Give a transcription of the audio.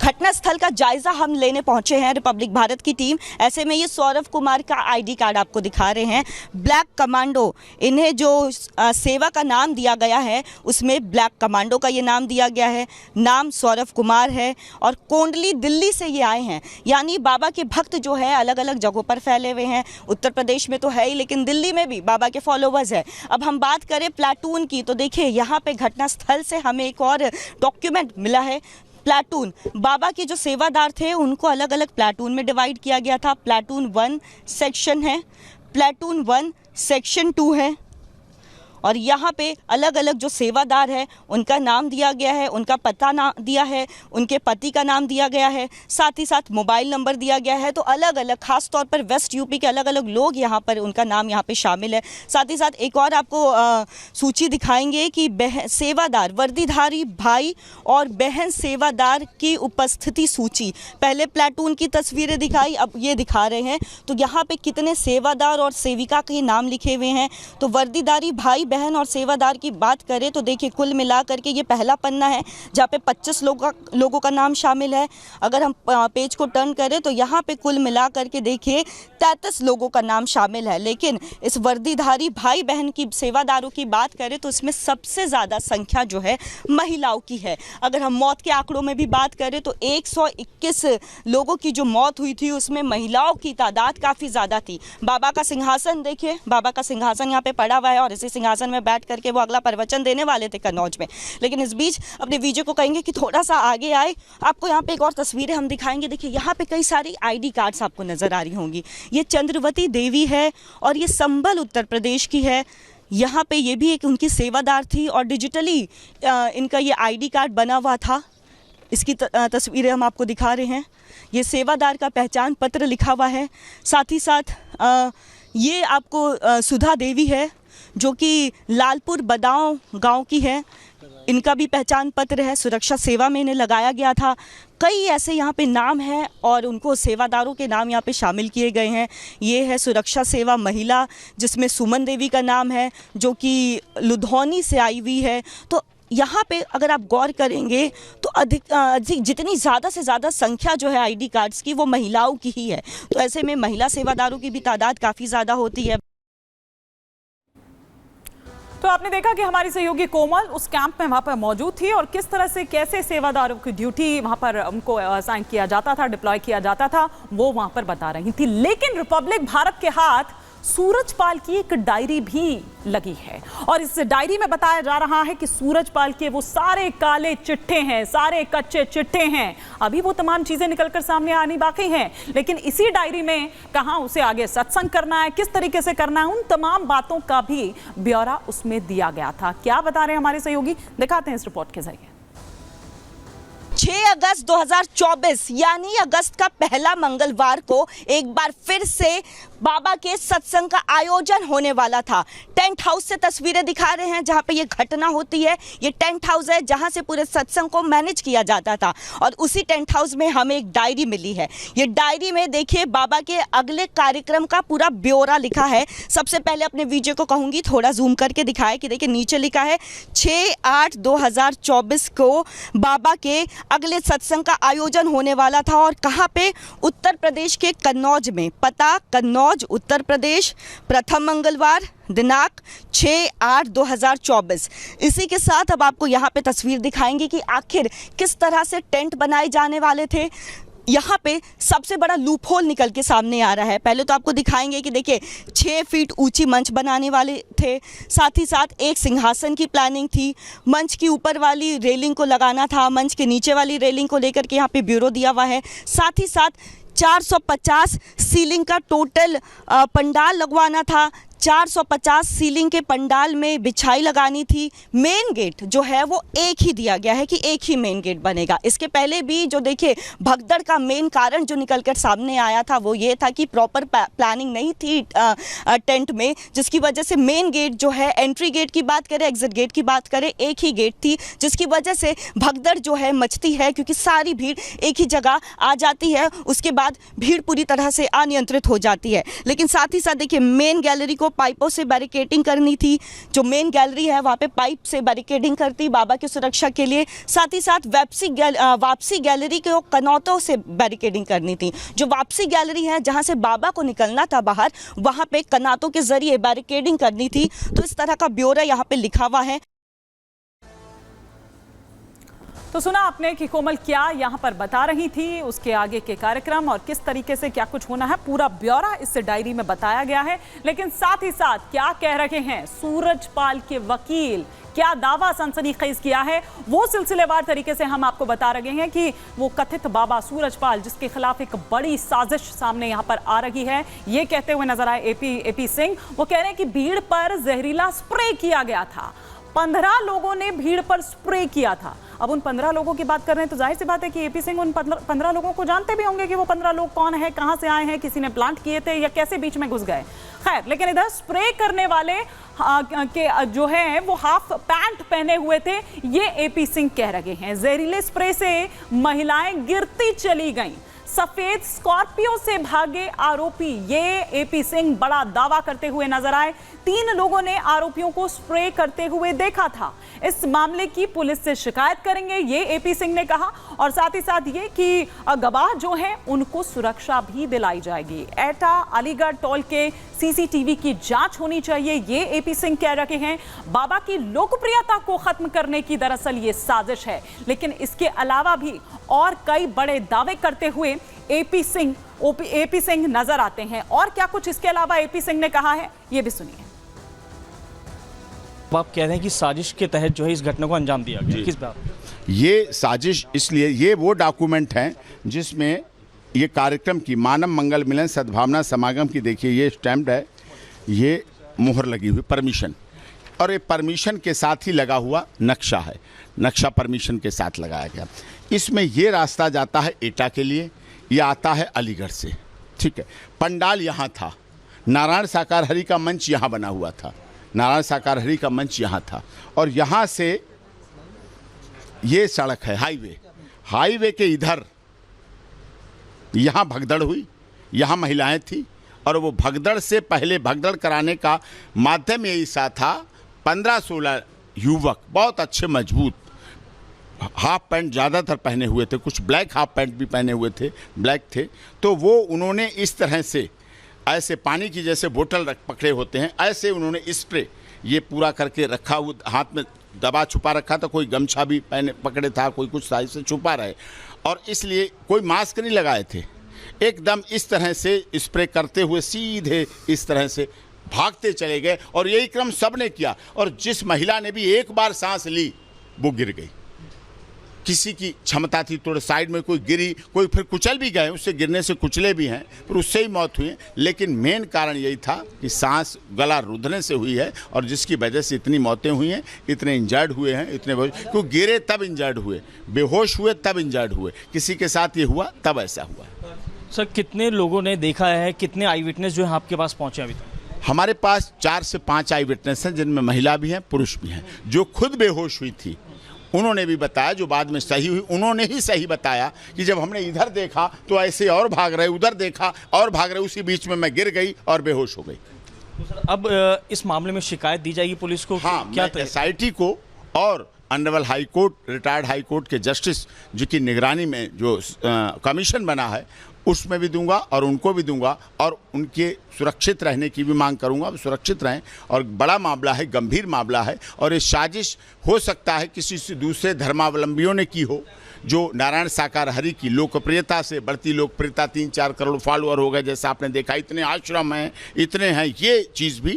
घटनास्थल का जायजा हम लेने पहुंचे हैं, रिपब्लिक भारत की टीम। ऐसे में ये सौरव कुमार का आईडी कार्ड आपको दिखा रहे हैं, ब्लैक कमांडो। इन्हें जो सेवा का नाम दिया गया है उसमें ब्लैक कमांडो का ये नाम दिया गया है। नाम सौरव कुमार है और कोंडली दिल्ली से ये आए हैं। यानी बाबा के भक्त जो है अलग अलग जगहों पर फैले हुए हैं। उत्तर प्रदेश में तो है ही, लेकिन दिल्ली में भी बाबा के फॉलोवर्स हैं। अब हम बात करें प्लाटून की, तो देखिए यहाँ पे घटनास्थल से हमें एक और डॉक्यूमेंट मिला है। प्लाटून, बाबा के जो सेवादार थे उनको अलग अलग प्लाटून में डिवाइड किया गया था। प्लाटून 1 सेक्शन है, प्लाटून 1 सेक्शन 2 है और यहाँ पे अलग अलग जो सेवादार है उनका नाम दिया गया है, उनका पता ना दिया है, उनके पति का नाम दिया गया है, साथ ही साथ मोबाइल नंबर दिया गया है। तो अलग अलग, खास तौर पर वेस्ट यूपी के अलग अलग लोग यहाँ पर, उनका नाम यहाँ पे शामिल है। साथ ही साथ एक और आपको सूची दिखाएंगे कि सेवादार, वर्दीधारी भाई और बहन सेवादार की उपस्थिति सूची। पहले प्लाटून की तस्वीरें दिखाई, अब ये दिखा रहे हैं। तो यहाँ पे कितने सेवादार और सेविका के नाम लिखे हुए हैं। तो वर्दीधारी भाई बहन और सेवादार की बात करें तो देखिए कुल मिलाकर के ये पहला पन्ना है जहाँ पे 25 लोगों का नाम शामिल है। अगर हम पेज को टर्न करें तो यहाँ पे कुल मिलाकर के देखिए 33 लोगों का नाम शामिल है। लेकिन इस वर्दीधारी भाई बहन की, सेवादारों की बात करें तो इसमें सबसे ज़्यादा संख्या जो है महिलाओं की है। अगर हम मौत के आंकड़ों में भी बात करें तो 121 लोगों की जो मौत हुई थी उसमें महिलाओं की तादाद काफ़ी ज़्यादा थी। बाबा का सिंहासन देखिए, बाबा का सिंहासन यहाँ पे पड़ा हुआ है और इसी सिंहासन में बैठ करके वो अगला प्रवचन देने वाले थे कन्नौज में। लेकिन इस बीच अपने वीडियो को कहेंगे कि थोड़ा सा आगे आए, आपको यहाँ पे एक और तस्वीरें हम दिखाएंगे। देखिए यहाँ पे कई सारी आईडी कार्ड्स आपको नजर आ रही होंगी। ये चंद्रवती देवी है और ये संबल उत्तर प्रदेश की है। यहाँ पे ये भी एक उनकी सेवादार थी और डिजिटली इनका ये आईडी कार्ड बना हुआ था। इसकी तस्वीरें हम आपको दिखा रहे हैं। ये सेवादार का पहचान पत्र लिखा हुआ है। साथ ही साथ ये आपको सुधा देवी है जो कि लालपुर बदाऊं गांव की है। इनका भी पहचान पत्र है, सुरक्षा सेवा में इन्हें लगाया गया था। कई ऐसे यहाँ पे नाम हैं और उनको सेवादारों के नाम यहाँ पे शामिल किए गए हैं। ये है सुरक्षा सेवा महिला जिसमें सुमन देवी का नाम है जो कि लुधियाना से आई हुई है। तो यहाँ पे अगर आप गौर करेंगे तो अधिक जितनी ज़्यादा से ज़्यादा संख्या जो है आईडी कार्ड्स की वो महिलाओं की ही है। तो ऐसे में महिला सेवादारों की भी तादाद काफ़ी ज़्यादा होती है। तो आपने देखा कि हमारी सहयोगी कोमल उस कैंप में वहां पर मौजूद थी और किस तरह से कैसे सेवादारों की ड्यूटी वहां पर उनको असाइन किया जाता था, डिप्लॉय किया जाता था, वो वहां पर बता रही थी। लेकिन रिपब्लिक भारत के हाथ सूरजपाल की एक डायरी भी लगी है और इस डायरी में बताया जा रहा है कि सूरजपाल के वो सारे काले चिट्ठे हैं, सारे कच्चे चिट्ठे हैं। अभी वो तमाम चीजें निकलकर सामने आनी बाकी हैं, लेकिन इसी डायरी में कहां उसे आगे सत्संग करना है, किस तरीके से करना है, उन तमाम बातों का भी ब्यौरा उसमें दिया गया था। क्या बता रहे हैं हमारे सहयोगी, दिखाते हैं इस रिपोर्ट के जरिए। 6 अगस्त 2024 यानी अगस्त का पहला मंगलवार को एक बार फिर से बाबा के सत्संग का आयोजन होने वाला था। टेंट हाउस से तस्वीरें दिखा रहे हैं जहां पे ये घटना होती है। ये टेंट हाउस है जहां से पूरे सत्संग को मैनेज किया जाता था और उसी टेंट हाउस में हमें एक डायरी मिली है। ये डायरी में देखिए बाबा के अगले कार्यक्रम का पूरा ब्यौरा लिखा है। सबसे पहले अपने वीडियो को कहूँगी थोड़ा जूम करके दिखाए कि देखिए नीचे लिखा है 6/8/2024 को बाबा के अगले सत्संग का आयोजन होने वाला था और कहाँ पे, उत्तर प्रदेश के कन्नौज में। पता कन्नौज उत्तर प्रदेश, प्रथम मंगलवार, दिनांक 6/8/2024। इसी के साथ अब आपको यहाँ पे तस्वीर दिखाएंगे कि आखिर किस तरह से टेंट बनाए जाने वाले थे। यहाँ पे सबसे बड़ा लूप होल निकल के सामने आ रहा है। पहले तो आपको दिखाएंगे कि देखिए 6 फीट ऊंची मंच बनाने वाले थे, साथ ही साथ एक सिंहासन की प्लानिंग थी। मंच की ऊपर वाली रेलिंग को लगाना था, मंच के नीचे वाली रेलिंग को लेकर के यहाँ पे ब्यूरो दिया हुआ है। साथ ही साथ 450 सीलिंग का टोटल पंडाल लगवाना था। 450 सीलिंग के पंडाल में बिछाई लगानी थी। मेन गेट जो है वो एक ही दिया गया है कि एक ही मेन गेट बनेगा। इसके पहले भी जो देखिए भगदड़ का मेन कारण जो निकलकर सामने आया था वो ये था कि प्रॉपर प्लानिंग नहीं थी टेंट में, जिसकी वजह से मेन गेट जो है, एंट्री गेट की बात करें, एग्जिट गेट की बात करें, एक ही गेट थी, जिसकी वजह से भगदड़ जो है मचती है क्योंकि सारी भीड़ एक ही जगह आ जाती है। उसके बाद भीड़ पूरी तरह से अनियंत्रित हो जाती है। लेकिन साथ ही साथ देखिए मेन गैलरी को पाइपों से बैरिकेडिंग करनी थी, जो मेन गैलरी है वहाँ पे पाइप से बैरिकेडिंग करती बाबा की सुरक्षा के लिए, साथ ही साथ वापसी गैलरी के कनौतों से बैरिकेडिंग करनी थी। जो वापसी गैलरी है जहाँ से बाबा को निकलना था बाहर, वहाँ पे कनातों के जरिए बैरिकेडिंग करनी थी। तो इस तरह का ब्यौरा यहाँ पे लिखा हुआ है। तो सुना आपने कि कोमल क्या यहाँ पर बता रही थी, उसके आगे के कार्यक्रम और किस तरीके से क्या कुछ होना है, पूरा ब्यौरा इस डायरी में बताया गया है। लेकिन साथ ही साथ क्या कह रहे हैं सूरजपाल के वकील, क्या दावा सनसनीखेज किया है, वो सिलसिलेवार तरीके से हम आपको बता रहे हैं कि वो कथित बाबा सूरजपाल, जिसके खिलाफ एक बड़ी साजिश सामने यहाँ पर आ रही है, ये कहते हुए नजर आए एपी सिंह। वो कह रहे हैं कि भीड़ पर जहरीला स्प्रे किया गया था, 15 लोगों ने भीड़ पर स्प्रे किया था। अब उन 15 लोगों की बात कर रहे हैं तो जाहिर सी बात है कि एपी सिंह उन 15 लोगों को जानते भी होंगे कि वो 15 लोग कौन है, कहां से आए हैं, किसी ने प्लांट किए थे या कैसे बीच में घुस गए। खैर, लेकिन इधर स्प्रे करने वाले के जो है वो हाफ पैंट पहने हुए थे, ये एपी सिंह कह रहे हैं। जहरीले स्प्रे से महिलाएं गिरती चली गईं, सफेद स्कॉर्पियो से भागे आरोपी, ये एपी सिंह बड़ा दावा करते हुए नजर आए। 3 लोगों ने आरोपियों को स्प्रे करते हुए देखा था। इस मामले की पुलिस से शिकायत करेंगे, ये एपी सिंह ने कहा। और साथ ही साथ ये कि गवाह जो हैं उनको सुरक्षा भी दिलाई जाएगी। एटा अलीगढ़ टोल के सीसीटीवी की जांच होनी चाहिए, ये एपी सिंह कह रहे हैं। बाबा की लोकप्रियता को खत्म करने की दरअसल ये साजिश है। लेकिन इसके अलावा भी और कई बड़े दावे करते हुए एपी सिंह नजर आते हैं। और क्या कुछ इसके अलावा एपी सिंह ने कहा है, ये भी सुनिए। आप कह रहे हैं कि साजिश के तहत जो है इस घटना को अंजाम दिया गया, किस बात? ये साजिश इसलिए, ये वो डॉक्यूमेंट हैं जिसमें ये कार्यक्रम की मानव मंगल मिलन सद्भावना समागम की, देखिए ये स्टैम्प्ड है, ये मुहर लगी हुई परमिशन, और ये परमिशन के साथ ही लगा हुआ नक्शा है, नक्शा परमिशन के साथ लगाया गया। इसमें ये रास्ता जाता है एटा के लिए, ये आता है अलीगढ़ से, ठीक है। पंडाल यहाँ था, नारायण साकार हरि का मंच यहाँ बना हुआ था, नारायण साकार हरि का मंच यहाँ था, और यहाँ से ये सड़क है हाईवे के इधर यहाँ भगदड़ हुई, यहाँ महिलाएं थी, और वो भगदड़ से पहले भगदड़ कराने का माध्यम यही सा था। 15-16 युवक बहुत अच्छे मजबूत, हाफ पैंट ज़्यादातर पहने हुए थे, कुछ ब्लैक हाफ पैंट भी पहने हुए थे, ब्लैक थे। तो वो उन्होंने इस तरह से ऐसे पानी की जैसे बोतल पकड़े होते हैं, ऐसे उन्होंने स्प्रे ये पूरा करके रखा, हाथ में दबा छुपा रखा था, कोई गमछा भी पकड़े था, कोई कुछ साइज से छुपा रहे, और इसलिए कोई मास्क नहीं लगाए थे। एकदम इस तरह से स्प्रे करते हुए सीधे इस तरह से भागते चले गए, और यही क्रम सब ने किया। और जिस महिला ने भी एक बार सांस ली वो गिर गई, किसी की क्षमता थी, थोड़े साइड में कोई गिरी, कोई फिर कुचल भी गए, उससे गिरने से कुचले भी हैं, पर उससे ही मौत हुई है। लेकिन मेन कारण यही था कि सांस गला रुधने से हुई है, और जिसकी वजह से इतनी मौतें हुई हैं, इतने इंजर्ड हुए हैं, इतने क्योंकि गिरे तब इंजर्ड हुए, बेहोश हुए तब इंजर्ड हुए, किसी के साथ ये हुआ तब ऐसा हुआ। सर, कितने लोगों ने देखा है, कितने आई विटनेस जो है आपके पास पहुंचे अभी तक? हमारे पास 4 से 5 आई विटनेस हैं, जिनमें महिला भी हैं, पुरुष भी हैं। जो खुद बेहोश हुई थी उन्होंने भी बताया, जो बाद में सही हुई उन्होंने ही सही बताया कि जब हमने इधर देखा तो ऐसे और भाग रहे, उधर देखा और भाग रहे, उसी बीच में मैं गिर गई और बेहोश हो गई। तो सर, अब इस मामले में शिकायत दी जाएगी पुलिस को? हाँ, क्या SIT को और honourable high court, retired high court के जस्टिस जी की निगरानी में जो कमीशन बना है उसमें भी दूंगा, और उनको भी दूंगा, और उनके सुरक्षित रहने की भी मांग करूंगा, सुरक्षित रहें। और बड़ा मामला है, गंभीर मामला है, और ये साजिश हो सकता है किसी से दूसरे धर्मावलंबियों ने की हो, जो नारायण साकार हरि की लोकप्रियता से बढ़ती लोकप्रियता, 3-4 करोड़ फॉलोअर हो गए, जैसा आपने देखा, इतने आश्रम हैं, इतने हैं, ये चीज़ भी